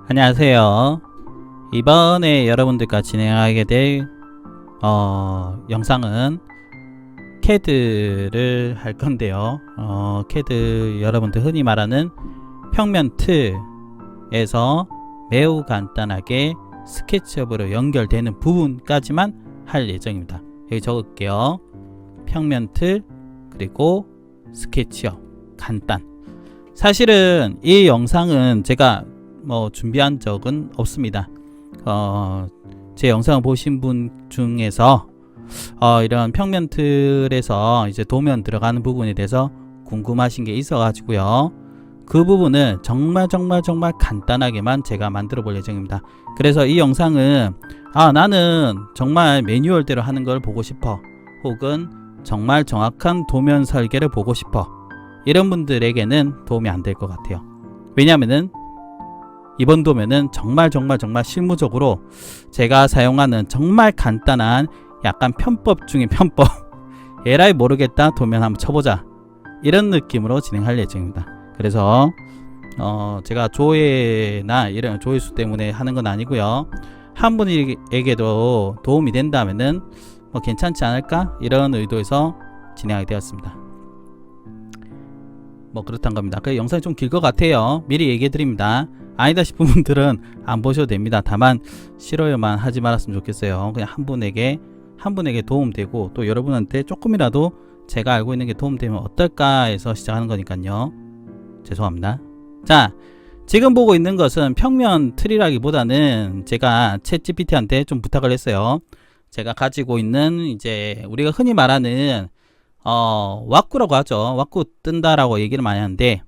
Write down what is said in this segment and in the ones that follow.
안녕하세요. 이번에 여러분들과 진행하게 될 영상은 CAD를 할 건데요. CAD 여러분들 흔히 말하는 평면 틀에서 매우 간단하게 스케치업으로 연결되는 부분까지만 할 예정입니다. 여기 적을게요. 평면 틀 그리고 스케치업 간단. 사실은 이 영상은 제가 준비한 적은 없습니다. 제 영상을 보신 분 중에서 이런 평면 틀에서 이제 도면 들어가는 부분에 대해서 궁금하신 게 있어 가지고요. 그 부분은 정말 간단하게만 제가 만들어 볼 예정입니다. 그래서 이 영상은 나는 정말 매뉴얼대로 하는 걸 보고 싶어, 혹은 정말 정확한 도면 설계를 보고 싶어, 이런 분들에게는 도움이 안 될 것 같아요. 왜냐하면은 이번 도면은 정말 실무적으로 제가 사용하는 정말 간단한 약간 편법 중에 편법 에라이 모르겠다 도면 한번 쳐보자, 이런 느낌으로 진행할 예정입니다. 그래서 제가 조회나 이런 조회수 때문에 하는 건 아니고요. 한 분에게도 도움이 된다면은 괜찮지 않을까, 이런 의도에서 진행하게 되었습니다. 그렇단 겁니다. 그 영상이 좀 길 것 같아요. 미리 얘기해 드립니다. 아니다 싶은 분들은 안 보셔도 됩니다. 다만 싫어요만 하지 말았으면 좋겠어요. 그냥 한 분에게 도움되고, 또 여러분한테 조금이라도 제가 알고 있는 게 도움되면 어떨까 해서 시작하는 거니까요. 죄송합니다. 자, 지금 보고 있는 것은 평면 틀이라기보다는 제가 챗GPT한테 좀 부탁을 했어요. 제가 가지고 있는 이제 우리가 흔히 말하는 왁구라고 하죠. 왁구 뜬다라고 얘기를 많이 하는데,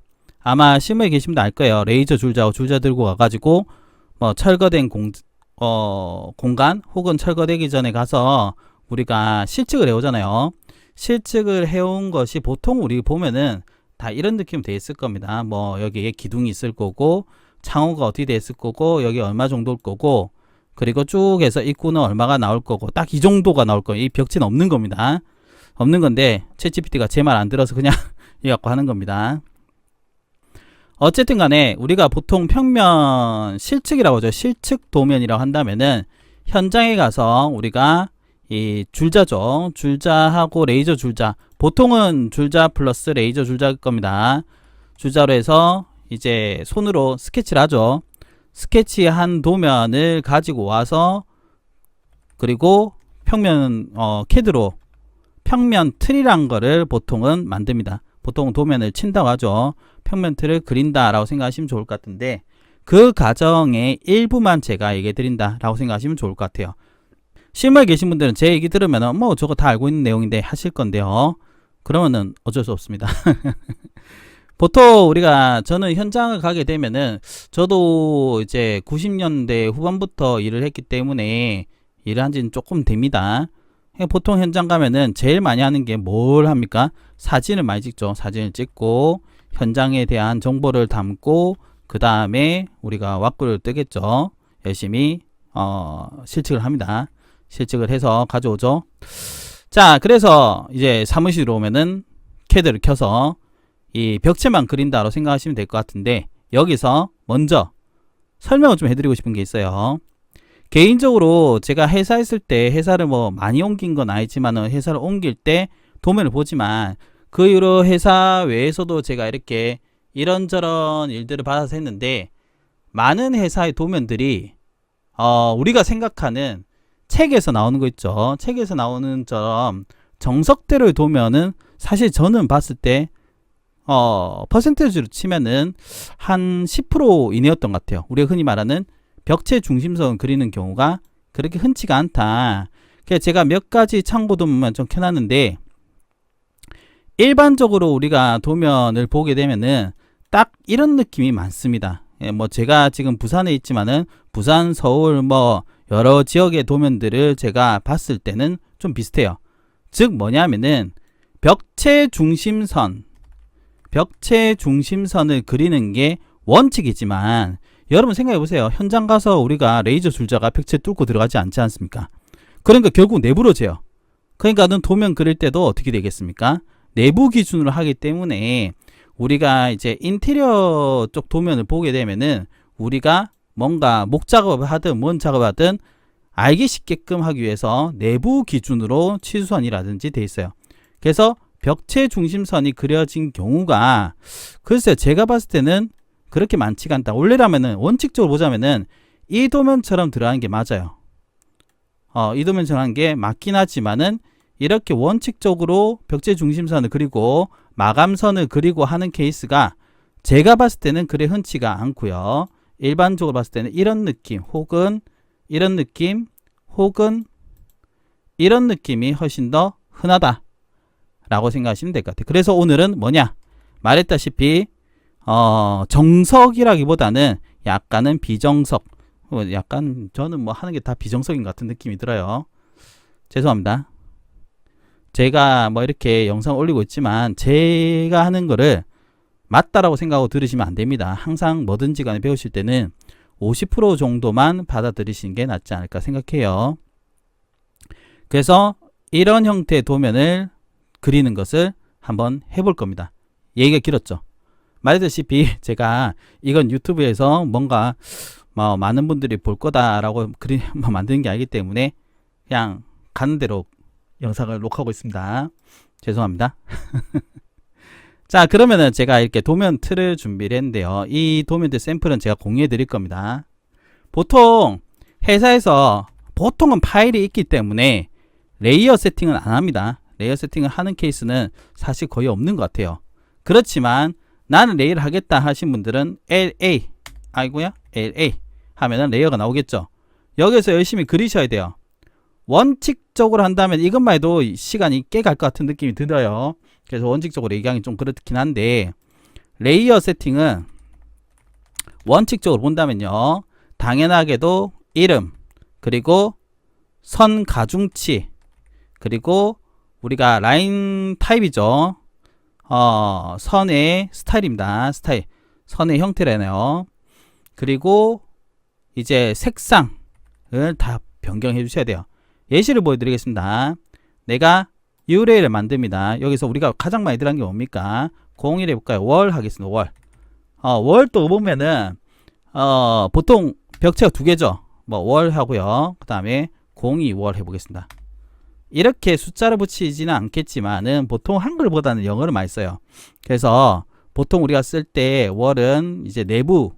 아마 실무에 계신 분도 알 거예요. 레이저 줄자하고 줄자 들고 가가지고 철거된 공간 혹은 철거되기 전에 가서 우리가 실측을 해오잖아요. 실측을 해온 것이 보통 우리 보면은 다 이런 느낌 돼 있을 겁니다. 여기에 기둥이 있을 거고, 창호가 어떻게 돼 있을 거고, 여기 얼마 정도일 거고, 그리고 쭉 해서 입구는 얼마가 나올 거고, 딱 이 정도가 나올 거예요. 이 벽지는 없는 겁니다. 없는 건데 챗GPT가 제 말 안 들어서 그냥 이 갖고 하는 겁니다. 어쨌든 간에 우리가 보통 평면 실측이라고 하죠. 실측 도면이라고 한다면은 현장에 가서 우리가 이 줄자죠. 줄자하고 레이저 줄자, 보통은 줄자 플러스 레이저 줄자일 겁니다. 줄자로 해서 이제 손으로 스케치를 하죠. 스케치한 도면을 가지고 와서, 그리고 평면 CAD로 평면 틀이란 거를 보통은 만듭니다. 보통 도면을 친다고 하죠. 평면 틀을 그린다 라고 생각하시면 좋을 것 같은데, 그 과정의 일부만 제가 얘기해 드린다 라고 생각하시면 좋을 것 같아요. 실무에 계신 분들은 제 얘기 들으면 저거 다 알고 있는 내용인데 하실 건데요. 그러면은 어쩔 수 없습니다. 보통 저는 현장을 가게 되면은, 저도 이제 90년대 후반부터 일을 했기 때문에 일을 한 지는 조금 됩니다. 보통 현장 가면은 제일 많이 하는 게 뭘 합니까? 사진을 많이 찍죠. 사진을 찍고 현장에 대한 정보를 담고, 그 다음에 우리가 왁구를 뜨겠죠. 열심히 실측을 합니다. 실측을 해서 가져오죠. 자, 그래서 이제 사무실로 오면은 CAD를 켜서 이 벽체만 그린다고 생각하시면 될 것 같은데, 여기서 먼저 설명을 좀 해드리고 싶은 게 있어요. 개인적으로 제가 회사 있을 때, 회사를 많이 옮긴 건 아니지만 회사를 옮길 때 도면을 보지만, 그 이후로 회사 외에서도 제가 이렇게 이런저런 일들을 받아서 했는데, 많은 회사의 도면들이 우리가 생각하는 책에서 나오는 거 있죠. 책에서 나오는 처럼 정석대로의 도면은 사실 저는 봤을 때 퍼센테이지로 치면은 한 10% 이내였던 것 같아요. 우리가 흔히 말하는 벽체 중심선을 그리는 경우가 그렇게 흔치가 않다. 그래서 제가 몇 가지 참고 도면만 좀 켜놨는데, 일반적으로 우리가 도면을 보게 되면은 딱 이런 느낌이 많습니다. 제가 지금 부산에 있지만은 부산, 서울 여러 지역의 도면들을 제가 봤을 때는 좀 비슷해요. 즉 뭐냐면은 벽체 중심선을 그리는 게 원칙이지만, 여러분 생각해 보세요. 현장 가서 우리가 레이저 줄자가 벽체 뚫고 들어가지 않지 않습니까? 그러니까 결국 내부로 재요. 그러니까는 도면 그릴 때도 어떻게 되겠습니까? 내부 기준으로 하기 때문에 우리가 이제 인테리어 쪽 도면을 보게 되면은 우리가 뭔가 목 작업을 하든 뭔 작업을 하든 알기 쉽게끔 하기 위해서 내부 기준으로 치수선이라든지 돼 있어요. 그래서 벽체 중심선이 그려진 경우가 글쎄요, 제가 봤을 때는 그렇게 많지가 않다. 원래라면은 원칙적으로 보자면은 이 도면처럼 들어가는 게 맞아요. 이 도면처럼 하는 게 맞긴 하지만은 이렇게 원칙적으로 벽체 중심선을 그리고 마감선을 그리고 하는 케이스가 제가 봤을 때는 그래 흔치가 않고요. 일반적으로 봤을 때는 이런 느낌 혹은 이런 느낌 혹은 이런 느낌이 훨씬 더 흔하다 라고 생각하시면 될 것 같아요. 그래서 오늘은 뭐냐, 말했다시피 정석이라기보다는 약간은 비정석, 약간 저는 뭐 하는 게 다 비정석인 것 같은 느낌이 들어요. 죄송합니다. 제가 뭐 이렇게 영상 올리고 있지만 제가 하는 거를 맞다라고 생각하고 들으시면 안 됩니다. 항상 뭐든지 간에 배우실 때는 50% 정도만 받아들이시는 게 낫지 않을까 생각해요. 그래서 이런 형태의 도면을 그리는 것을 한번 해볼 겁니다. 얘기가 길었죠. 말했다시피 제가 이건 유튜브에서 뭔가 많은 분들이 볼 거다라고 만드는 게 아니기 때문에 그냥 가는 대로 영상을 녹화하고 있습니다. 죄송합니다. 자, 그러면은 제가 이렇게 도면 틀을 준비를 했는데요. 이 도면들 샘플은 제가 공유해 드릴 겁니다. 보통 회사에서 보통은 파일이 있기 때문에 레이어 세팅은 안 합니다. 레이어 세팅을 하는 케이스는 사실 거의 없는 것 같아요. 그렇지만 나는 레이어를 하겠다 하신 분들은 LA 하면은 레이어가 나오겠죠. 여기서 열심히 그리셔야 돼요. 원칙적으로 한다면 이것만 해도 시간이 꽤 갈 것 같은 느낌이 들어요. 그래서 원칙적으로 얘기하기 좀 그렇긴 한데, 레이어 세팅은 원칙적으로 본다면요, 당연하게도 이름, 그리고 선 가중치, 그리고 우리가 라인 타입이죠. 선의 스타일입니다. 스타일, 선의 형태라네요. 그리고 이제 색상을 다 변경해 주셔야 돼요. 예시를 보여드리겠습니다. 내가 URL을 만듭니다. 여기서 우리가 가장 많이 들어간 게 뭡니까? 01 해볼까요? 월 하겠습니다. 월. 월 또 보면은 보통 벽체가 두 개죠. 뭐 월 하고요. 그 다음에 02월 해보겠습니다. 이렇게 숫자를 붙이지는 않겠지만은 보통 한글보다는 영어를 많이 써요. 그래서 보통 우리가 쓸 때 월은 이제 내부,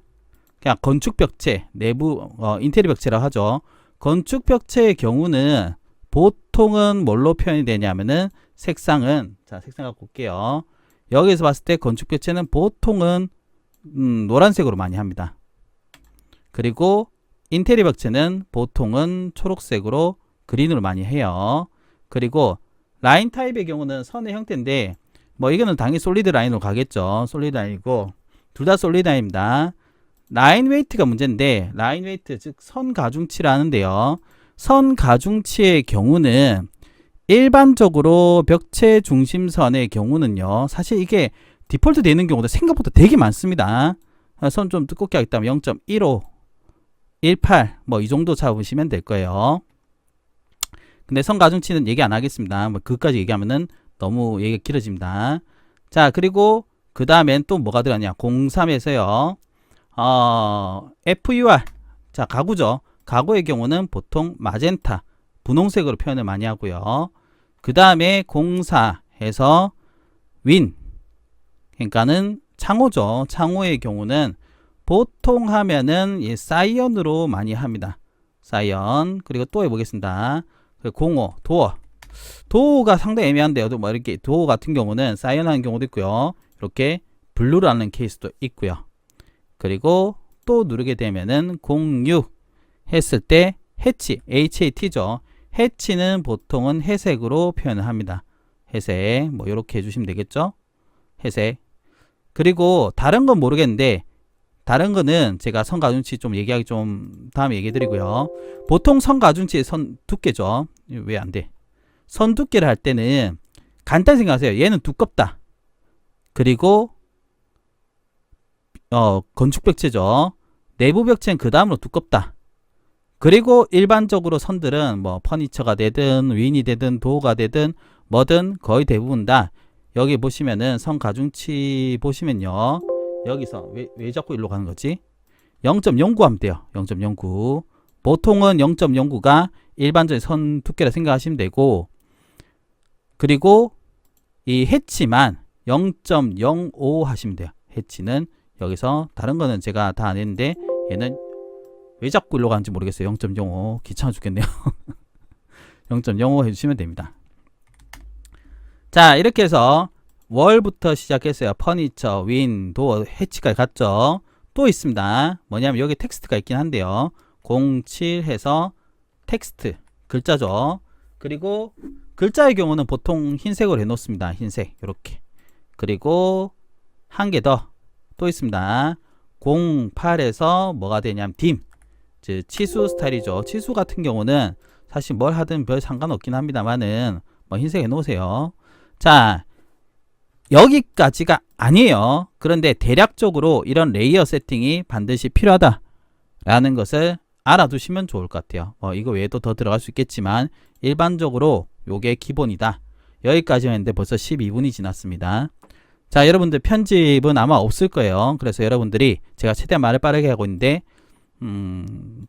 그냥 건축 벽체, 내부 인테리어 벽체라고 하죠. 건축 벽체의 경우는 보통은 뭘로 표현이 되냐면은 색상은, 자, 색상 갖고 올게요. 여기서 봤을 때 건축 벽체는 보통은 노란색으로 많이 합니다. 그리고 인테리어 벽체는 보통은 초록색으로, 그린으로 많이 해요. 그리고 라인 타입의 경우는 선의 형태인데 뭐 이거는 당연히 솔리드 라인으로 가겠죠. 솔리드 라인이고 둘 다 솔리드 라인입니다. 라인 웨이트가 문제인데, 라인 웨이트 즉 선 가중치라는데요. 선 가중치의 경우는 일반적으로 벽체 중심선의 경우는요, 사실 이게 디폴트 되어 있는 경우도 생각보다 되게 많습니다. 선 좀 두껍게 하겠다면 0.15, 18 뭐 이 정도 잡으시면 될 거예요. 근데 선 가중치는 얘기 안 하겠습니다. 뭐 그것까지 얘기하면은 너무 얘기가 길어집니다. 자, 그리고 그 다음엔 또 뭐가 들어가냐, 03에서요 FUR, 자, 가구죠. 가구의 경우는 보통 마젠타, 분홍색으로 표현을 많이 하고요. 그 다음에 04에서 윈, 그러니까는 창호죠. 창호의 경우는 보통 하면은 이 사이언으로 많이 합니다. 사이언. 그리고 또 해보겠습니다. 05 도어. 도어가 상당히 애매한데요. 뭐 이렇게 도어 같은 경우는 사이언 하는 경우도 있고요. 이렇게 블루라는 케이스도 있고요. 그리고 또 누르게 되면은 06 했을 때 해치, HAT죠. 해치는 보통은 회색으로 표현을 합니다. 회색, 뭐 이렇게 해주시면 되겠죠. 회색. 그리고 다른 건 모르겠는데, 다른 거는 제가 선 가중치 좀 얘기하기 좀 다음에 얘기해 드리고요. 보통 선 가중치의 선 두께죠. 왜 안 돼? 선 두께를 할 때는 간단히 생각하세요. 얘는 두껍다. 그리고 건축 벽체죠. 내부 벽체는 그 다음으로 두껍다. 그리고 일반적으로 선들은 뭐 퍼니처가 되든 윈이 되든 도어가 되든 뭐든 거의 대부분 다 여기 보시면은 선 가중치 보시면요. 여기서 왜 자꾸 일로 가는 거지? 0.09 하면 돼요. 0.09. 보통은 0.09가 일반적인 선 두께라 생각하시면 되고, 그리고 이 해치만 0.05 하시면 돼요. 해치는 여기서 다른 거는 제가 다 안 했는데 얘는 왜 자꾸 일로 가는지 모르겠어요. 0.05 귀찮아 죽겠네요. 0.05 해주시면 됩니다. 자, 이렇게 해서 월부터 시작했어요. 퍼니처, 윈, 도어, 해치까지 갔죠. 또 있습니다. 뭐냐면 여기 텍스트가 있긴 한데요. 07 해서 텍스트 글자죠. 그리고 글자의 경우는 보통 흰색으로 해놓습니다. 흰색 이렇게. 그리고 한 개 더 또 있습니다. 08에서 뭐가 되냐면 딤, 즉 치수 스타일이죠. 치수 같은 경우는 사실 뭘 하든 별 상관없긴 합니다만은 뭐 흰색 해놓으세요. 자, 여기까지가 아니에요. 그런데 대략적으로 이런 레이어 세팅이 반드시 필요하다라는 것을 알아두시면 좋을 것 같아요. 이거 외에도 더 들어갈 수 있겠지만 일반적으로 요게 기본이다. 여기까지 했는데 벌써 12분이 지났습니다. 자, 여러분들 편집은 아마 없을 거예요. 그래서 여러분들이 제가 최대한 말을 빠르게 하고 있는데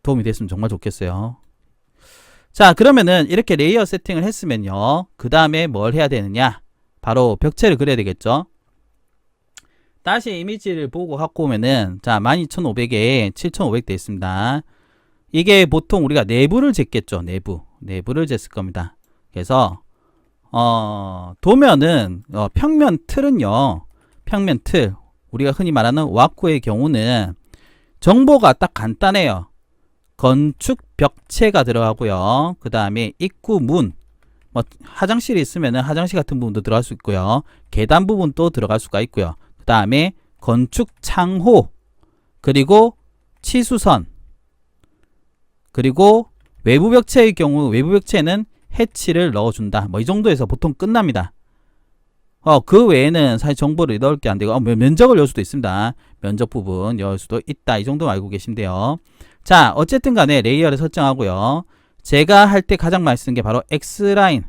도움이 됐으면 정말 좋겠어요. 자, 그러면은 이렇게 레이어 세팅을 했으면요. 그 다음에 뭘 해야 되느냐? 바로 벽체를 그려야 되겠죠. 다시 이미지를 보고 갖고 오면은 자, 12500에 7500 되어 있습니다. 이게 보통 우리가 내부를 쟀겠죠. 내부를 쟀을 겁니다. 그래서 도면은 평면 틀은요. 평면 틀 우리가 흔히 말하는 와쿠의 경우는 정보가 딱 간단해요. 건축 벽체가 들어가고요. 그 다음에 입구 문, 뭐 화장실이 있으면은 화장실 같은 부분도 들어갈 수 있고요. 계단 부분도 들어갈 수가 있고요. 그 다음에 건축 창호, 그리고 치수선, 그리고 외부 벽체의 경우 외부 벽체는 해치를 넣어준다. 뭐 이 정도에서 보통 끝납니다. 그 외에는 사실 정보를 넣을 게 안 되고 면적을 열 수도 있습니다. 면적 부분 열 수도 있다. 이 정도 알고 계신데요. 자, 어쨌든 간에 레이어를 설정하고요. 제가 할 때 가장 많이 쓰는 게 바로 X라인.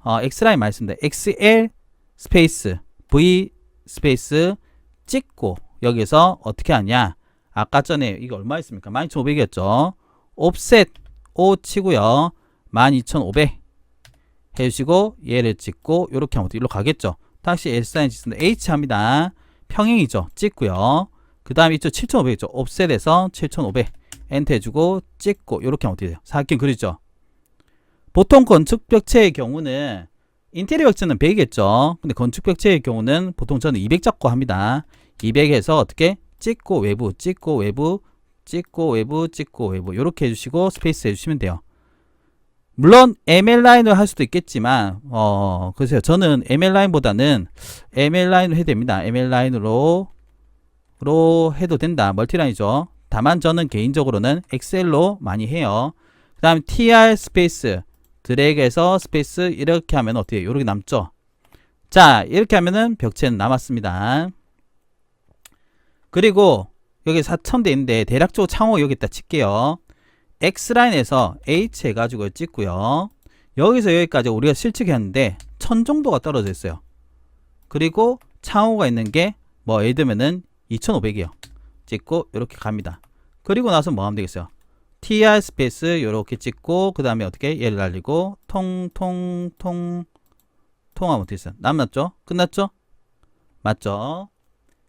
X라인 많이 씁니다. XL 스페이스 V 스페이스 찍고 여기서 어떻게 하냐. 아까 전에 이거 얼마 있습니까? 12500이었죠. 옵셋 O 치고요. 12500 해주시고 얘를 찍고 이렇게 하면 일로 가겠죠. 다시 S라인 찍습니다. H 합니다. 평행이죠. 찍고요. 그 다음에 이쪽 7500이죠. 옵셋에서 7500 엔터 해주고 찍고 이렇게 하면 어떻게 돼요? 사각형 그리죠. 보통 건축 벽체의 경우는 인테리어 벽체는 100이겠죠. 근데 건축 벽체의 경우는 보통 저는 200 잡고 합니다. 200에서 어떻게 찍고 외부 찍고 외부 찍고 외부 찍고 외부 이렇게 해주시고 스페이스 해주시면 돼요. 물론 ML라인을 할 수도 있겠지만 글쎄요. 저는 ML라인보다는 ML라인으로 해도 됩니다. ML라인으로 해도 된다. 멀티라인이죠. 다만 저는 개인적으로는 엑셀로 많이 해요. 그 다음 TR 스페이스 드래그해서 스페이스 이렇게 하면 어떻게 해요? 이렇게 남죠. 자, 이렇게 하면은 벽체는 남았습니다. 그리고 여기 4000대 있는데 대략적으로 창호 여기다 칠게요. X라인에서 H 해가지고 찍고요. 여기서 여기까지 우리가 실측했는데 1000 정도가 떨어져 있어요. 그리고 창호가 있는 게 뭐 예를 들면은 2500이요. 찍고 이렇게 갑니다. 그리고 나서 뭐 하면 되겠어요? TR 스페이스 이렇게 찍고 그 다음에 어떻게 얘를 날리고 통하면 어떻게 있어요? 남았죠? 끝났죠? 맞죠?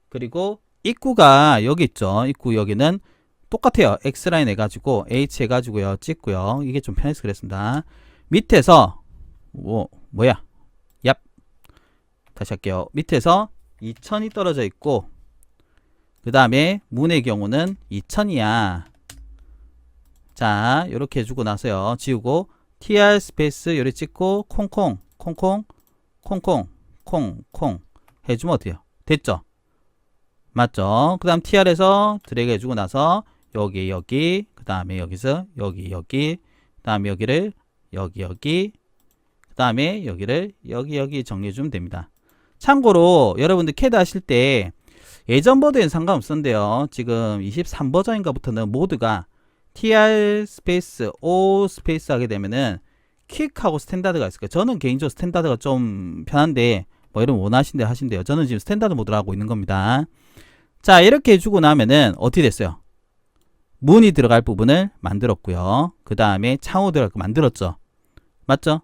그리고 입구가 여기 있죠. 입구 여기는 똑같아요. X라인 해가지고 H 해가지고요. 찍고요. 이게 좀 편해서 그랬습니다. 밑에서 뭐야? 얍. 다시 할게요. 밑에서 2000이 떨어져 있고 그 다음에 문의 경우는 2000이야. 자, 이렇게 해주고 나서요. 지우고 TR 스페이스 요리 찍고 콩콩 해주면 어때요? 됐죠? 맞죠? 그 다음 TR에서 드래그 해주고 나서 여기 그 다음에 여기서 여기 그 다음에 여기를 여기 그 다음에 여기를 여기 정리해 주면 됩니다. 참고로 여러분들 캐드 하실 때 예전 버전엔 상관없었는데요. 지금 23버전인가부터는 모드가 tr 스페이스 o 스페이스 하게 되면은 퀵하고 스탠다드가 있을 거예요. 저는 개인적으로 스탠다드가 좀 편한데 뭐 이런 원하신데 하신대요. 저는 지금 스탠다드 모드로 하고 있는 겁니다. 자, 이렇게 해주고 나면은 어떻게 됐어요? 문이 들어갈 부분을 만들었고요. 그 다음에 창호 들어갈 거 만들었죠. 맞죠?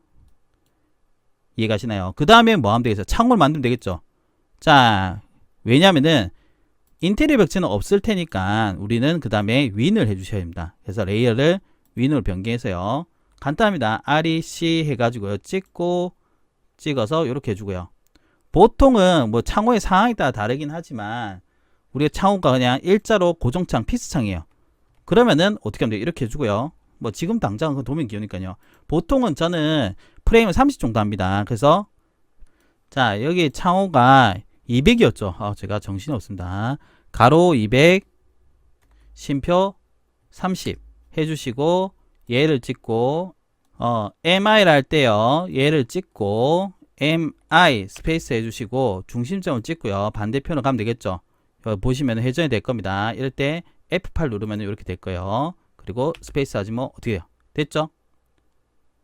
이해가시나요? 그 다음에 뭐 하면 되겠어요? 창호를 만들면 되겠죠. 자, 왜냐면은 인테리어 벽지는 없을 테니까 우리는 그 다음에 윈을 해주셔야 됩니다. 그래서 레이어를 윈으로 변경해서요. 간단합니다. REC 해가지고요. 찍어서 이렇게 해주고요. 보통은 뭐 창호의 상황에 따라 다르긴 하지만 우리가 창호가 그냥 일자로 고정창 피스창이에요. 그러면은 어떻게 하면 돼요? 이렇게 해주고요. 뭐 지금 당장은 그 도면 기우니까요. 보통은 저는 프레임을 30 정도 합니다. 그래서 자, 여기 창호가 200이었죠. 제가 정신이 없습니다. 가로 200, 심표 30 해주시고 얘를 찍고 MI를 할 때요. 얘를 찍고 MI 스페이스 해주시고 중심점을 찍고요. 반대편으로 가면 되겠죠. 여기 보시면 회전이 될 겁니다. 이럴 때 F8 누르면 이렇게 될 거예요. 그리고 스페이스 하지 뭐 어떻게 해요? 됐죠?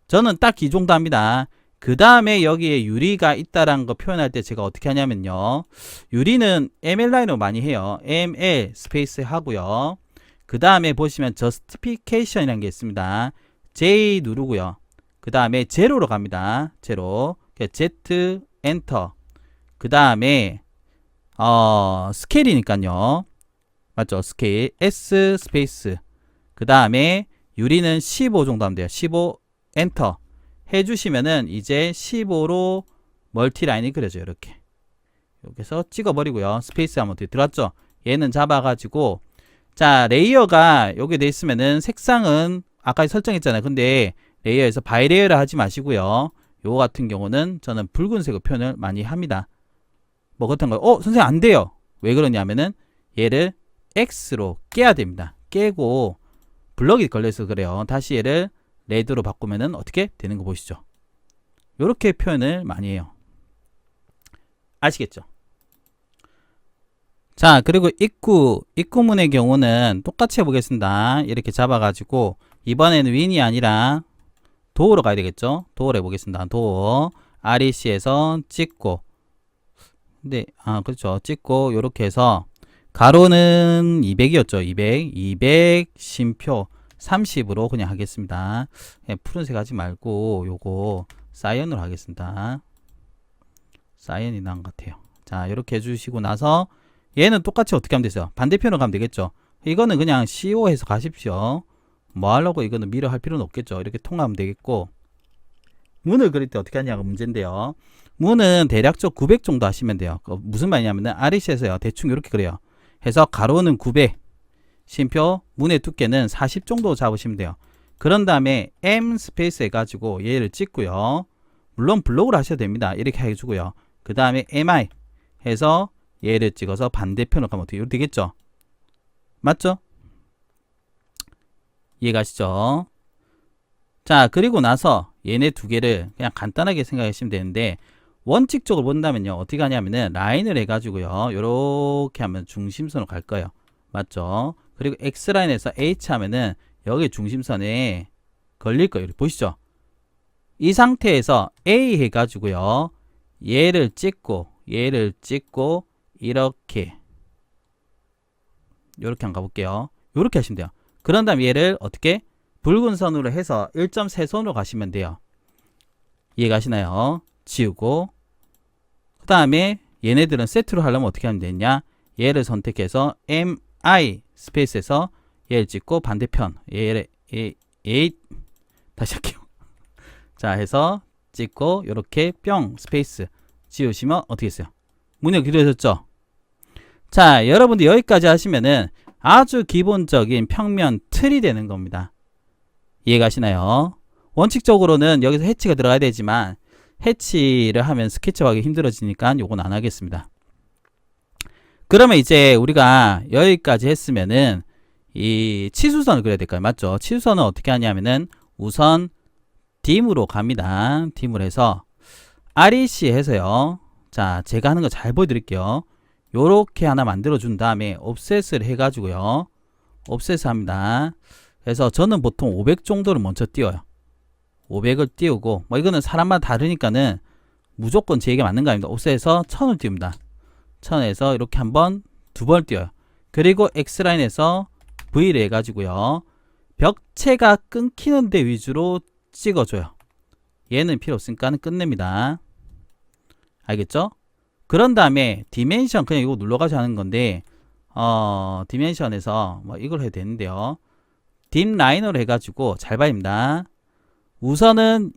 저는 딱 이 정도 합니다. 그 다음에 여기에 유리가 있다라는 거 표현할 때 제가 어떻게 하냐면요. 유리는 ML 라인으로 많이 해요. ML 스페이스 하고요. 그 다음에 보시면 저스티피케이션이라는 게 있습니다. J 누르고요. 그 다음에 제로로 갑니다. 제로. Z 엔터. 그 다음에 스케일이니까요. 맞죠? 스케일 S 스페이스. 그 다음에 유리는 15 정도 하면 돼요. 15 엔터 해주시면은 이제 15로 멀티 라인이 그려져요. 이렇게 여기서 찍어버리고요. 스페이스 하면 어떻게 들어왔죠? 얘는 잡아가지고 자, 레이어가 여기 돼 있으면은 색상은 아까 설정했잖아요. 근데 레이어에서 바이레이어를 하지 마시고요. 요거 같은 경우는 저는 붉은색으로 표현을 많이 합니다. 뭐 그렇단 거예요. 선생님 안 돼요. 왜 그러냐면은 얘를 X로 깨야 됩니다. 깨고 블럭이 걸려서 그래요. 다시 얘를 레드로 바꾸면은 어떻게 되는 거 보시죠. 요렇게 표현을 많이 해요. 아시겠죠? 자, 그리고 입구문의 경우는 똑같이 해보겠습니다. 이렇게 잡아가지고 이번에는 윈이 아니라 도어로 가야 되겠죠? 도어로 해보겠습니다. 도어 REC에서 찍고 근데 그렇죠. 찍고 요렇게 해서 가로는 200이었죠. 200 심표 30으로 그냥 하겠습니다. 푸른색 하지 말고 요거 사이언으로 하겠습니다. 사이언이 나은 것 같아요. 자, 이렇게 해주시고 나서 얘는 똑같이 어떻게 하면 되죠? 반대편으로 가면 되겠죠. 이거는 그냥 CO 해서 가십시오. 뭐 하려고 이거는 미러 할 필요는 없겠죠. 이렇게 통하면 되겠고 문을 그릴 때 어떻게 하냐가 문제인데요. 문은 대략적 900 정도 하시면 돼요. 무슨 말이냐면은 REC에서요. 대충 이렇게 그래요. 해서 가로는 900 심표 문의 두께는 40 정도 잡으시면 돼요. 그런 다음에 M 스페이스 해가지고 얘를 찍고요. 물론 블록으로 하셔도 됩니다. 이렇게 해주고요. 그 다음에 MI 해서 얘를 찍어서 반대편으로 가면 어떻게 이렇게 되겠죠? 맞죠? 이해가시죠? 자, 그리고 나서 얘네 두 개를 그냥 간단하게 생각하시면 되는데 원칙적으로 본다면요. 어떻게 하냐면은 라인을 해가지고요. 요렇게 하면 중심선으로 갈 거예요. 맞죠? 그리고 X라인에서 H 하면은 여기 중심선에 걸릴 거예요. 보시죠. 이 상태에서 A 해가지고요. 얘를 찍고 이렇게 한번 가볼게요. 요렇게 하시면 돼요. 그런 다음에 얘를 어떻게 붉은 선으로 해서 1.3선으로 가시면 돼요. 이해가시나요? 지우고 그 다음에 얘네들은 세트로 하려면 어떻게 하면 되냐? 얘를 선택해서 MI 스페이스에서 얘를 찍고 반대편 얘를 다시 할게요. 자, 해서 찍고 이렇게 뿅 스페이스 지우시면 어떻게 했어요? 문이 그려졌죠? 자, 여러분들 여기까지 하시면은 아주 기본적인 평면 틀이 되는 겁니다. 이해가시나요? 원칙적으로는 여기서 해치가 들어가야 되지만 해치를 하면 스케치하기 힘들어지니까 요건 안 하겠습니다. 그러면 이제 우리가 여기까지 했으면은 이 치수선을 그려야 될까요? 맞죠? 치수선은 어떻게 하냐면은 우선 딤으로 갑니다. 딤을 해서 REC 해서요. 자, 제가 하는 거 잘 보여드릴게요. 요렇게 하나 만들어 준 다음에 옵셋을 해 가지고요. 옵셋 합니다. 그래서 저는 보통 500 정도를 먼저 띄워요. 500을 띄우고, 뭐 이거는 사람마다 다르니까는 무조건 제 얘기가 맞는 거 아닙니다. 옵셋에서 1000을 띄웁니다. 1000에서 이렇게 한번, 두 번 띄워요. 그리고 X라인에서 V를 해가지고요. 벽체가 끊기는 데 위주로 찍어줘요. 얘는 필요 없으니까 끝냅니다. 알겠죠? 그런 다음에 디멘션 그냥 이거 눌러가지고 하는 건데, 디멘션에서 뭐 이걸 해도 되는데요. 딥 라이너로 해가지고 잘 봐입니다. 우선은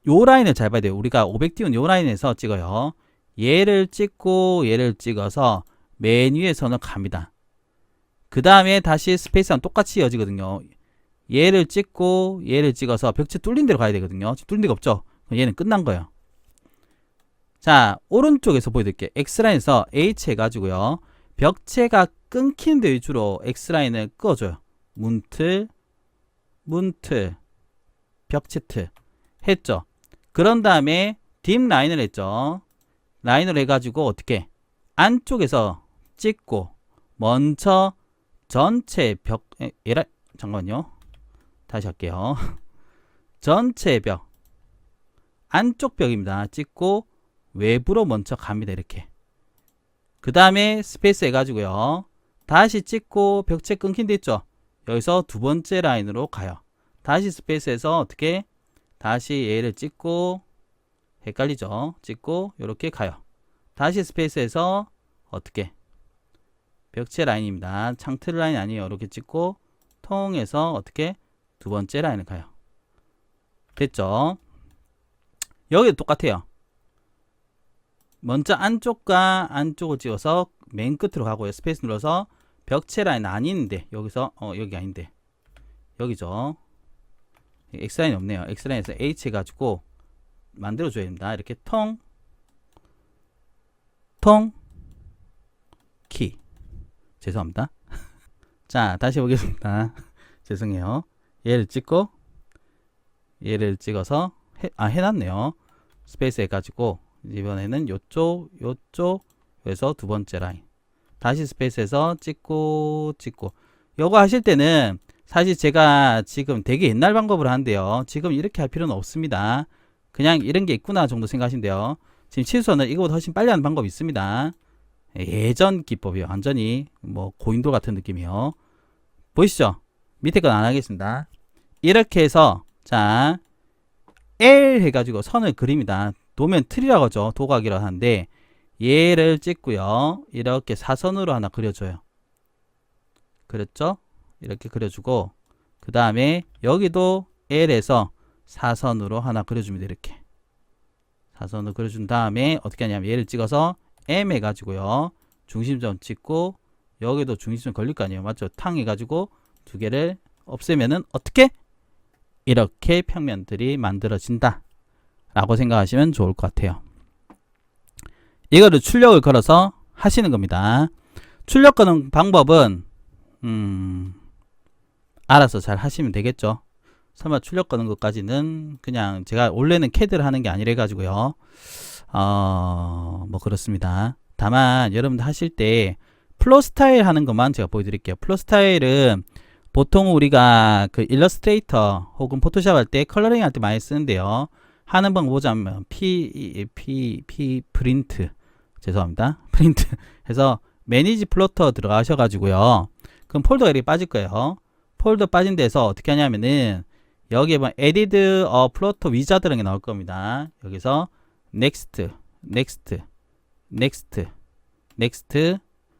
요 라인을 잘 봐야 돼요. 우리가 500 띄운 요 라인에서 찍어요. 얘를 찍고 얘를 찍어서 맨 위에서는 갑니다. 그 다음에 다시 스페이스랑 똑같이 이어지거든요. 얘를 찍고 얘를 찍어서 벽체 뚫린 데로 가야 되거든요. 뚫린 데가 없죠? 그럼 얘는 끝난 거예요. 자, 오른쪽에서 보여드릴게요. X라인에서 H 해가지고요. 벽체가 끊기는 데 위주로 X라인을 끄어줘요. 문틀, 문틀, 벽체틀 했죠. 그런 다음에 딥 라인을 했죠. 라인을 해가지고 어떻게 안쪽에서 찍고 먼저 전체 벽 잠깐만요. 다시 할게요. 전체 벽 안쪽 벽입니다. 찍고 외부로 먼저 갑니다. 이렇게. 그 다음에 스페이스 해가지고요. 다시 찍고 벽체 끊긴 데 있죠. 여기서 두 번째 라인으로 가요. 다시 스페이스에서 어떻게 다시 얘를 찍고 헷갈리죠. 찍고 이렇게 가요. 다시 스페이스에서 어떻게 벽체 라인입니다. 창틀 라인 아니에요. 이렇게 찍고 통해서 어떻게 두 번째 라인을 가요. 됐죠? 여기도 똑같아요. 먼저 안쪽과 안쪽을 찍어서 맨 끝으로 가고요. 스페이스 눌러서 벽체 라인 아닌데 여기서 여기 아닌데 여기죠. X라인이 없네요. X라인에서 H 해가지고 만들어줘야 됩니다. 이렇게 키. 죄송합니다. 자, 다시 보겠습니다. 죄송해요. 얘를 찍고 얘를 찍어서 해놨네요. 스페이스 해가지고 이번에는 요쪽에서 두 번째 라인 다시 스페이스에서 찍고 요거 하실 때는 사실 제가 지금 되게 옛날 방법을 하는데요. 지금 이렇게 할 필요는 없습니다. 그냥 이런 게 있구나 정도 생각하시면 돼요. 지금 치수는 이거보다 훨씬 빨리 하는 방법이 있습니다. 예전 기법이요. 완전히 뭐 고인돌 같은 느낌이요. 보이시죠? 밑에 건 안 하겠습니다. 이렇게 해서 자 L 해가지고 선을 그립니다. 도면 틀이라고 하죠. 도각이라고 하는데 얘를 찍고요. 이렇게 사선으로 하나 그려줘요. 그랬죠? 이렇게 그려주고 그 다음에 여기도 L에서 사선으로 하나 그려줍니다. 이렇게 사선으로 그려준 다음에 어떻게 하냐면 얘를 찍어서 M 해가지고요. 중심점 찍고 여기도 중심점 걸릴 거 아니에요. 맞죠? 탕 해가지고 두 개를 없애면은 어떻게? 이렇게 평면들이 만들어진다 라고 생각하시면 좋을 것 같아요. 이거를 출력을 걸어서 하시는 겁니다. 출력 거는 방법은 알아서 잘 하시면 되겠죠. 설마 출력 거는 것까지는 그냥 제가 원래는 CAD를 하는 게 아니라 가지고요. 뭐 그렇습니다. 다만 여러분들 하실 때 플로 스타일 하는 것만 제가 보여드릴게요. 플로 스타일은 보통 우리가 그 일러스트레이터 혹은 포토샵 할 때 컬러링 할 때 많이 쓰는데요. 하는 방법 보자면 프린트 죄송합니다. 프린트 해서 매니지 플로터 들어가셔가지고요. 그럼 폴더가 이렇게 빠질 거예요. 폴더 빠진 데서 어떻게 하냐면은 여기에 보면 에디드 플로터 위자드라는 게 나올 겁니다. 여기서 넥스트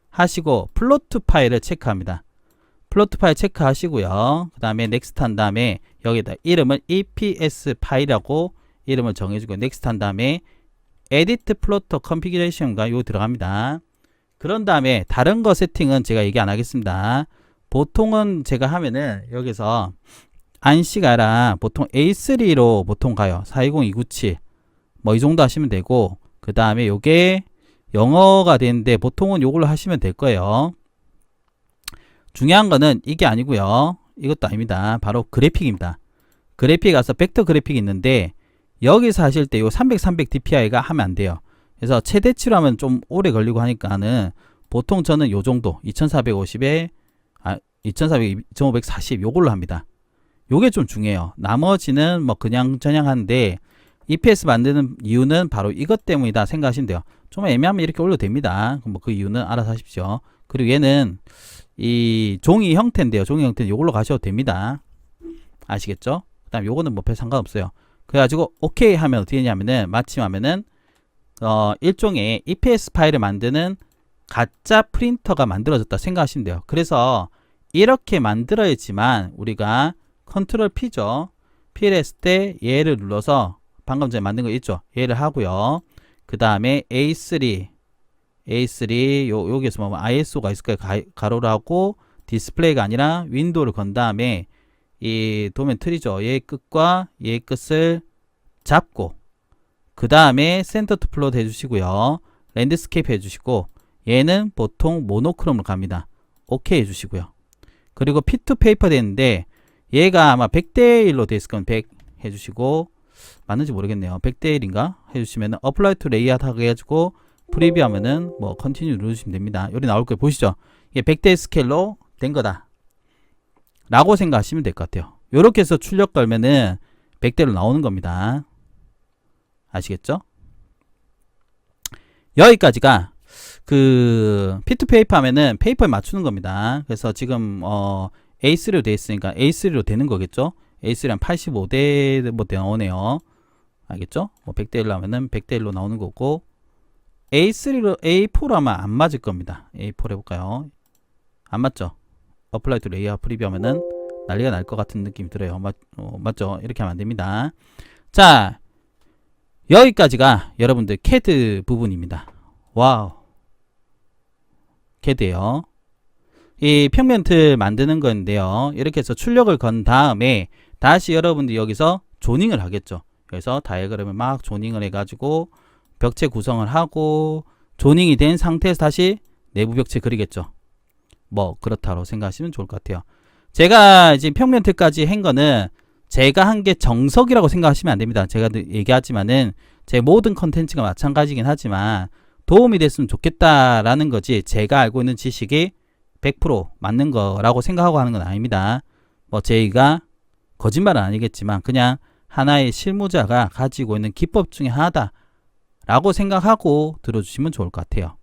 하시고 플로트 파일을 체크합니다. 플로트 파일 체크하시고요. 그 다음에 넥스트 한 다음에 여기다 이름을 EPS 파일이라고 이름을 정해주고 넥스트 한 다음에 에디트 플로터 컨피그레이션과 요 들어갑니다. 그런 다음에 다른 거 세팅은 제가 얘기 안 하겠습니다. 보통은 제가 하면은 여기서 안시가 아니라 보통 A3로 보통 가요. 420297 뭐 이 정도 하시면 되고 그 다음에 요게 영어가 되는데 보통은 요걸로 하시면 될 거예요. 중요한 거는 이게 아니고요. 이것도 아닙니다. 바로 그래픽입니다. 그래픽 가서 벡터 그래픽이 있는데 여기서 하실 때 요 300 DPI가 하면 안 돼요. 그래서 최대치로 하면 좀 오래 걸리고 하니까는 보통 저는 요 정도 2450에 2400, 2540 요걸로 합니다. 요게 좀 중요해요. 나머지는 뭐 그냥 저냥 하는데 EPS 만드는 이유는 바로 이것 때문이다 생각하시면 돼요. 좀 애매하면 이렇게 올려도 됩니다. 뭐 그 이유는 알아서 하십시오. 그리고 얘는 이 종이 형태인데요. 종이 형태는 요걸로 가셔도 됩니다. 아시겠죠? 그 다음 요거는 뭐 별 상관없어요. 그래가지고 오케이 하면 어떻게 되냐면은 마침 하면은 일종의 EPS 파일을 만드는 가짜 프린터가 만들어졌다 생각하시면 돼요. 그래서 이렇게 만들어야지만 우리가 컨트롤 P죠. P를 했을 때 얘를 눌러서 방금 전에 만든 거 있죠. 얘를 하고요. 그 다음에 A3 여기에서 뭐 ISO가 있을 거예요. 가로를 하고 디스플레이가 아니라 윈도우를 건 다음에 이 도면 틀이죠. 얘의 끝과 얘의 끝을 잡고 그 다음에 센터 투 플롯 해주시고요. 랜드스케이프 해주시고 얘는 보통 모노크롬으로 갑니다. 오케이 해주시고요. 그리고 P2 페이퍼 되는데 얘가 아마 100대1로 돼 있을 거면 100 해주시고 맞는지 모르겠네요. 100대1인가 해주시면 어플라이 투 레이아웃 하게 해가지고 프리뷰 하면은 뭐 컨티뉴 누르시면 됩니다. 여기 나올 거예요. 보시죠. 이게 100대 스케일로 된 거다 라고 생각하시면 될 것 같아요. 요렇게 해서 출력 걸면은 100대로 나오는 겁니다. 아시겠죠? 여기까지가 그 P2 페이퍼 하면은 페이퍼에 맞추는 겁니다. 그래서 지금 A3로 돼 있으니까 A3로 되는 거겠죠? A3한 85대 뭐 나오네요. 알겠죠? 뭐 100대 1로 하면은 100대 1로 나오는 거고 A3로 A4로 하면 안 맞을 겁니다. A4 해볼까요? 안 맞죠? 어플라이 투 레이아웃 프리뷰 하면은 난리가 날 것 같은 느낌이 들어요. 맞죠? 이렇게 하면 안 됩니다. 자, 여기까지가 여러분들 CAD 부분입니다. 와우. CAD예요. 이 평면 틀 만드는 건데요. 이렇게 해서 출력을 건 다음에 다시 여러분들 여기서 조닝을 하겠죠. 그래서 다이어그램을 막 조닝을 해가지고 벽체 구성을 하고 조닝이 된 상태에서 다시 내부 벽체 그리겠죠. 뭐 그렇다고 생각하시면 좋을 것 같아요. 제가 이제 평면 틀까지 한 거는 제가 한 게 정석이라고 생각하시면 안 됩니다. 제가 얘기하지만은 제 모든 컨텐츠가 마찬가지긴 하지만 도움이 됐으면 좋겠다라는 거지 제가 알고 있는 지식이 100% 맞는 거라고 생각하고 하는 건 아닙니다. 뭐 저희가 거짓말은 아니겠지만 그냥 하나의 실무자가 가지고 있는 기법 중에 하나다 라고 생각하고 들어주시면 좋을 것 같아요.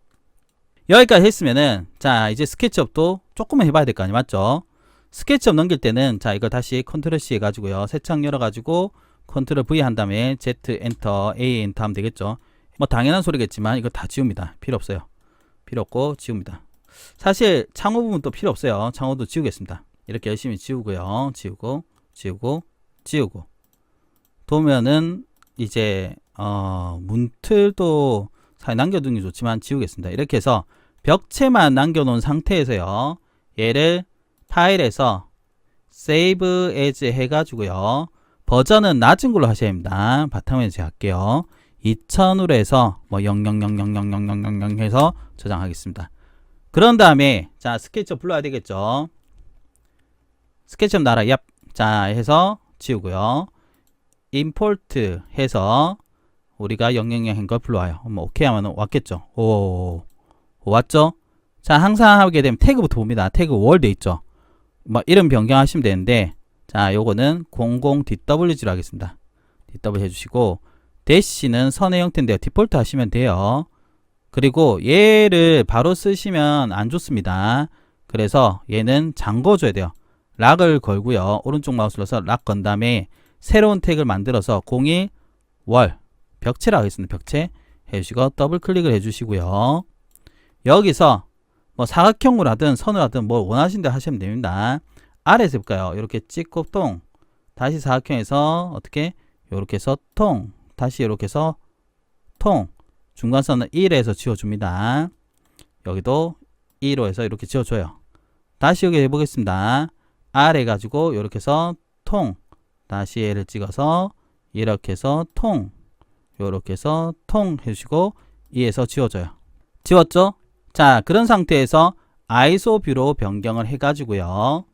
여기까지 했으면은 자 이제 스케치업도 조금은 해봐야 될 거 아니에요. 맞죠? 스케치업 넘길 때는 자 이거 다시 컨트롤 C 해가지고요. 새 창 열어가지고 컨트롤 V 한 다음에 Z 엔터 A 엔터 하면 되겠죠. 뭐 당연한 소리겠지만 이거 다 지웁니다. 필요 없어요. 필요 없고 지웁니다. 사실 창호 부분 또 필요 없어요. 창호도 지우겠습니다. 이렇게 열심히 지우고요. 지우고 도면은 이제 문틀도 사실 남겨두는 게 좋지만 지우겠습니다. 이렇게 해서 벽체만 남겨놓은 상태에서요. 얘를 파일에서 Save As 해가지고요. 버전은 낮은 걸로 하셔야 합니다. 바탕화면 제가 할게요. 2000으로 해서 뭐 00000000 해서 저장하겠습니다. 그런 다음에 자 스케치업 불러야 되겠죠. 스케치업 나라 얍. 자 해서 지우고요. 임포트 해서 우리가 000한 걸 불러와요. 뭐 오케이 하면 왔겠죠. 오 왔죠? 자 항상 하게 되면 태그부터 봅니다. 태그 월 돼 있죠. 뭐 이름 변경하시면 되는데 자 요거는 00DWG로 하겠습니다. DW 해주시고 대시는 선의 형태인데요. 디폴트 하시면 돼요. 그리고 얘를 바로 쓰시면 안 좋습니다. 그래서 얘는 잠궈줘야 돼요. 락을 걸고요. 오른쪽 마우스로 서 락 건 다음에 새로운 태그를 만들어서 01 월 벽체라고 하겠습니다. 벽체 해주시고 더블 클릭을 해주시고요. 여기서 뭐 사각형으로 하든 선으로 하든 뭐 원하시는 대로 하시면 됩니다. 아래에서 해볼까요? 이렇게 찍고 통 다시 사각형에서 어떻게 이렇게 해서 통 다시 이렇게 해서 통 중간선은 1에서 지워줍니다. 여기도 2로 해서 이렇게 지워줘요. 다시 여기 해보겠습니다. R 해가지고 이렇게 해서 통 다시 얘를 찍어서 이렇게 해서 통 이렇게 해서 통 해주시고 2에서 지워줘요. 지웠죠? 자 그런 상태에서 ISO 뷰로 변경을 해가지고요.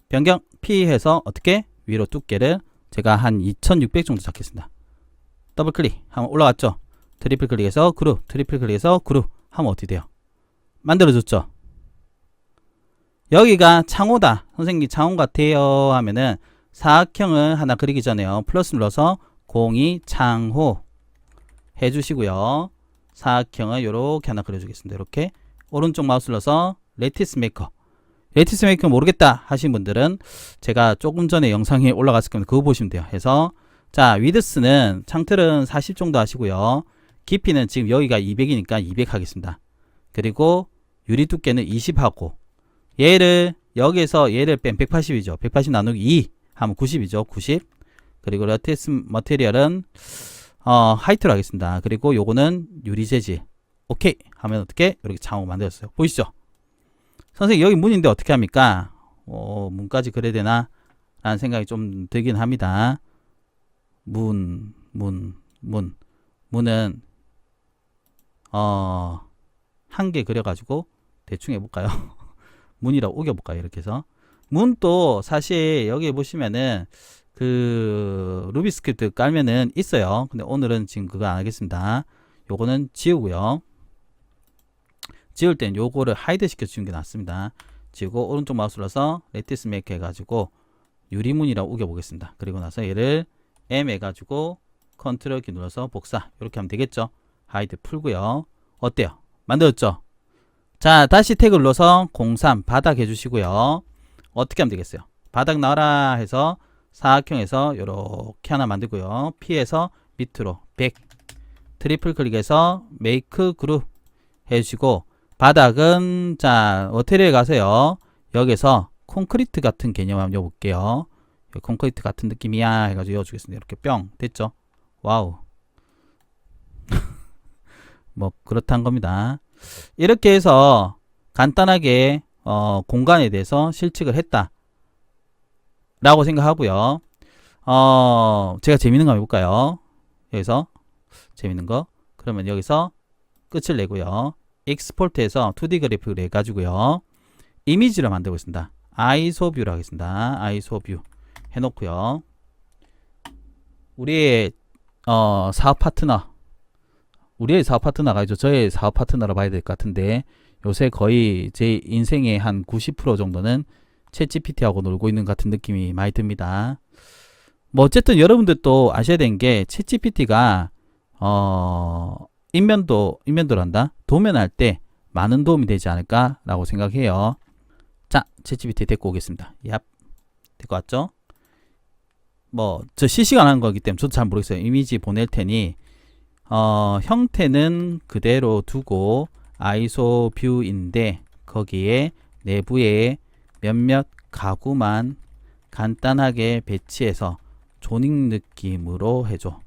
변경 P 해서 어떻게 위로 두께를 제가 한 2600 정도 잡겠습니다. 더블 클릭 하면 올라왔죠? 트리플 클릭해서 그룹, 트리플 클릭해서 그룹 하면 어떻게 돼요? 만들어줬죠. 여기가 창호다. 선생님 창호 같아요 하면은 사각형을 하나 그리기 전에요. 플러스 눌러서 02 창호 해주시고요. 사각형을 이렇게 하나 그려주겠습니다. 이렇게 오른쪽 마우스 눌러서 레티스 메이커. 레티스 메이커 모르겠다 하신 분들은 제가 조금 전에 영상에 올라갔을 겁니다. 그거 보시면 돼요. 해서 자 위드스는 창틀은 40 정도 하시고요. 깊이는 지금 여기가 200이니까 200 하겠습니다. 그리고 유리 두께는 20 하고 얘를 여기에서 얘를 뺀 180이죠. 180 나누기 2 하면 90이죠. 90. 그리고 레티스 머티리얼은 하이트로 하겠습니다. 그리고 요거는 유리 재질. 오케이 하면 어떻게 이렇게 창호 만들었어요. 보이시죠? 선생님 여기 문인데 어떻게 합니까? 문까지 그려야 되나? 라는 생각이 좀 들긴 합니다. 문은 한 개 그려가지고 대충 해볼까요? 문이라고 우겨볼까요? 이렇게 해서 문도 사실 여기 보시면은 그 루비 스크립트 깔면은 있어요. 근데 오늘은 지금 그거 안 하겠습니다. 요거는 지우고요. 지울 땐 요거를 하이드 시켜 주는 게 낫습니다. 지우고 오른쪽 마우스 눌러서 레티스 메이크 해가지고 유리문이라고 우겨 보겠습니다. 그리고 나서 얘를 M 해가지고 컨트롤 키 눌러서 복사 이렇게 하면 되겠죠. 하이드 풀고요. 어때요? 만들었죠? 자 다시 태그 눌러서 03 바닥 해주시고요. 어떻게 하면 되겠어요? 바닥 나와라 해서 사각형에서 이렇게 하나 만들고요. P에서 밑으로 100 트리플 클릭해서 메이크 그룹 해주시고 바닥은 자 머티리얼 가세요. 여기서 콘크리트 같은 개념 한번 여볼게요. 콘크리트 같은 느낌이야 해가지고 여주겠습니다. 이렇게 뿅 됐죠? 와우. 뭐 그렇다는 겁니다. 이렇게 해서 간단하게 공간에 대해서 실측을 했다 라고 생각하고요. 제가 재밌는 거 한번 해볼까요? 여기서 재밌는 거 그러면 여기서 끝을 내고요. 익스포트해서 2D 그래픽을 해가지고요. 이미지를 만들고 있습니다. 아이소뷰로 하겠습니다. 아이소뷰 해놓고요. 우리의 사업 파트너가 아니죠. 저의 사업 파트너로 봐야 될 것 같은데 요새 거의 제 인생의 한 90% 정도는 챗GPT하고 놀고 있는 같은 느낌이 많이 듭니다. 뭐 어쨌든 여러분들도 아셔야 되는 게 챗GPT가 인면도란다. 도면할 때 많은 도움이 되지 않을까라고 생각해요. 자, 챗GPT 데리고 오겠습니다. 얍, 데리고 왔죠? 뭐 저 실시간 하는 거기 때문에 저도 잘 모르겠어요. 이미지 보낼 테니 형태는 그대로 두고 아이소 뷰인데 거기에 내부에 몇몇 가구만 간단하게 배치해서 조닝 느낌으로 해줘.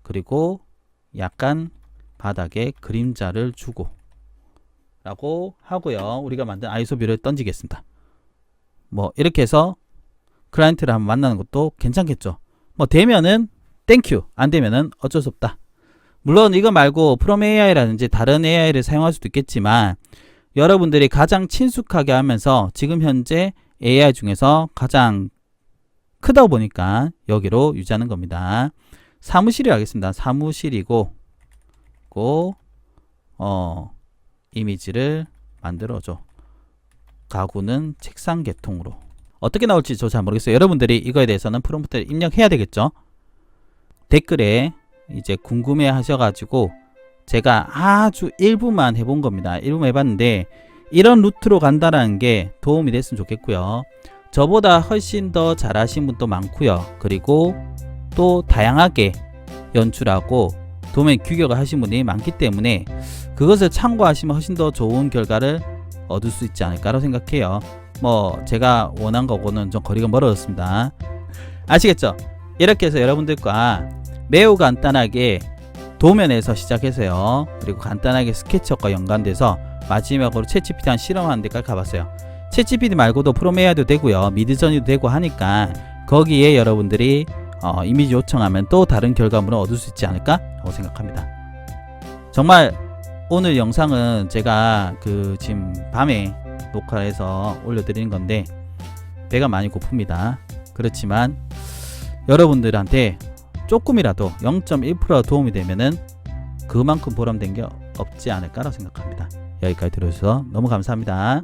그리고 약간 바닥에 그림자를 주고 라고 하고요. 우리가 만든 아이소 뷰를 던지겠습니다. 뭐 이렇게 해서 클라이언트를 한번 만나는 것도 괜찮겠죠. 뭐 되면은 땡큐, 안 되면은 어쩔 수 없다. 물론 이거 말고 프롬 AI라든지 다른 AI를 사용할 수도 있겠지만 여러분들이 가장 친숙하게 하면서 지금 현재 AI 중에서 가장 크다 보니까 여기로 유지하는 겁니다. 사무실이 하겠습니다. 사무실이고 이미지를 만들어줘. 가구는 책상 계통으로. 어떻게 나올지 저 잘 모르겠어요. 여러분들이 이거에 대해서는 프롬프트를 입력해야 되겠죠. 댓글에 이제 궁금해 하셔가지고 제가 아주 일부만 해본 겁니다. 일부만 해봤는데 이런 루트로 간다는 게 도움이 됐으면 좋겠고요. 저보다 훨씬 더 잘하신 분도 많고요. 그리고 또 다양하게 연출하고 도면 규격을 하신 분이 많기 때문에 그것을 참고하시면 훨씬 더 좋은 결과를 얻을 수 있지 않을까라고 생각해요. 뭐 제가 원한 거고는 좀 거리가 멀어졌습니다. 아시겠죠? 이렇게 해서 여러분들과 매우 간단하게 도면에서 시작해서요. 그리고 간단하게 스케치업과 연관돼서 마지막으로 챗GPT 한 실험하는 데까지 가봤어요. 챗GPT 말고도 프롬 AI도 되고요. 미드저니도 되고 하니까 거기에 여러분들이 이미지 요청하면 또 다른 결과물을 얻을 수 있지 않을까 라고 생각합니다. 정말 오늘 영상은 제가 지금 밤에 녹화를 해서 올려드리는 건데 배가 많이 고픕니다. 그렇지만 여러분들한테 조금이라도 0.1% 도움이 되면은 그만큼 보람된 게 없지 않을까라고 생각합니다. 여기까지 들어주셔서 너무 감사합니다.